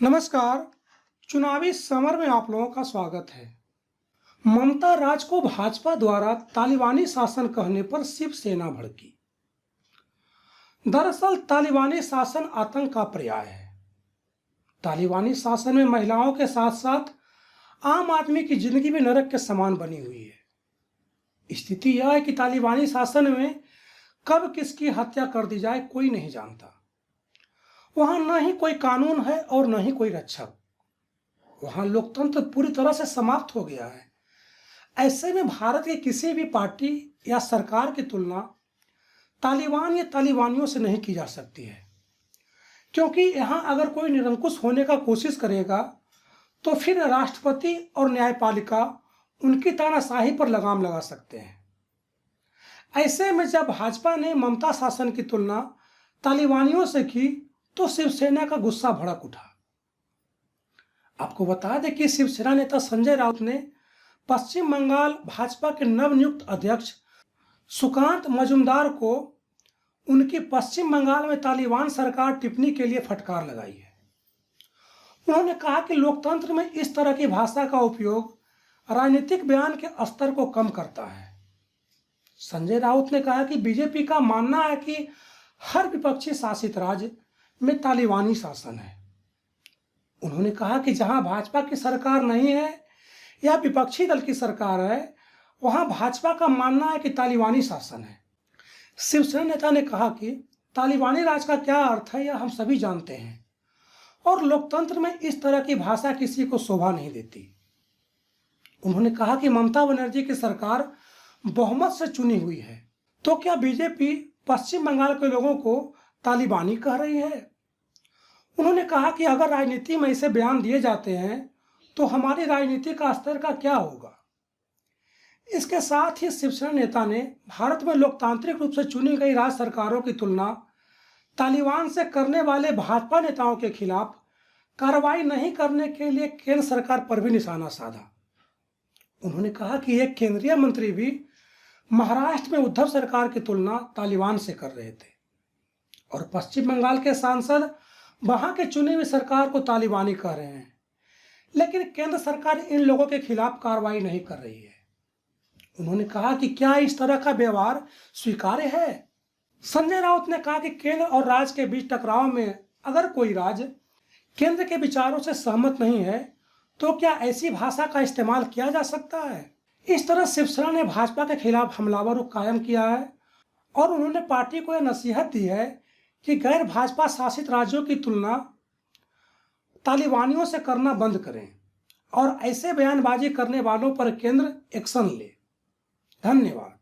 नमस्कार। चुनावी समर में आप लोगों का स्वागत है। ममता राज को भाजपा द्वारा तालिबानी शासन कहने पर शिवसेना भड़की। दरअसल तालिबानी शासन आतंक का पर्याय है। तालिबानी शासन में महिलाओं के साथ साथ आम आदमी की जिंदगी भी नरक के समान बनी हुई है। स्थिति यह है कि तालिबानी शासन में कब किसकी हत्या कर दी जाए कोई नहीं जानता। वहां न ही कोई कानून है और न ही कोई रक्षक। वहां लोकतंत्र पूरी तरह से समाप्त हो गया है। ऐसे में भारत की किसी भी पार्टी या सरकार की तुलना तालिबान या तालिबानियों से नहीं की जा सकती है, क्योंकि यहां अगर कोई निरंकुश होने का कोशिश करेगा तो फिर राष्ट्रपति और न्यायपालिका उनकी तानाशाही पर लगाम लगा सकते हैं। ऐसे में जब भाजपा ने ममता शासन की तुलना तालिबानियों से की तो शिवसेना का गुस्सा भड़क उठा। आपको बता दें कि शिवसेना नेता संजय राउत ने पश्चिम बंगाल भाजपा के नवनियुक्त अध्यक्ष सुकांत मजूमदार को उनकी पश्चिम बंगाल में तालिबान सरकार टिप्पणी के लिए फटकार लगाई है। उन्होंने कहा कि लोकतंत्र में इस तरह की भाषा का उपयोग राजनीतिक बयान के स्तर को कम करता है। संजय राउत ने कहा कि बीजेपी का मानना है कि हर विपक्षी शासित राज्य में तालिबानी शासन है। उन्होंने कहा कि जहां भाजपा की सरकार नहीं है या विपक्षी दल की सरकार है, वहां भाजपा का मानना है कि तालिबानी शासन है। शिवसेना नेता ने कहा कि तालिबानी राज का क्या अर्थ है यह हम सभी जानते हैं और लोकतंत्र में इस तरह की भाषा किसी को शोभा नहीं देती। उन्होंने कहा कि ममता बनर्जी की सरकार बहुमत से चुनी हुई है, तो क्या बीजेपी पश्चिम बंगाल के लोगों को तालिबानी कह रही है? उन्होंने कहा कि अगर राजनीति में ऐसे बयान दिए जाते हैं तो हमारी राजनीति का स्तर का क्या होगा। इसके साथ ही शिवसेना नेता ने भारत में लोकतांत्रिक रूप से चुनी गई राज्य सरकारों की तुलना तालिबान से करने वाले भाजपा नेताओं के खिलाफ कार्रवाई नहीं करने के लिए केंद्र सरकार पर भी निशाना साधा। उन्होंने कहा कि एक केंद्रीय मंत्री भी महाराष्ट्र में उद्धव सरकार की तुलना तालिबान से कर रहे थे और पश्चिम बंगाल के सांसद वहां के चुनी हुई सरकार को तालिबानी कह रहे हैं, लेकिन केंद्र सरकार इन लोगों के खिलाफ कार्रवाई नहीं कर रही है। उन्होंने कहा कि क्या इस तरह का व्यवहार स्वीकार्य है? संजय राउत ने कहा कि केंद्र और राज्य के बीच टकराव में अगर कोई राज्य केंद्र के विचारों से सहमत नहीं है तो क्या ऐसी भाषा का इस्तेमाल किया जा सकता है? इस तरह शिवसेना ने भाजपा के खिलाफ हमलावर रुख कायम किया है और उन्होंने पार्टी को यह नसीहत दी है कि गैर भाजपा शासित राज्यों की तुलना तालिबानियों से करना बंद करें और ऐसे बयानबाजी करने वालों पर केंद्र एक्शन ले। धन्यवाद।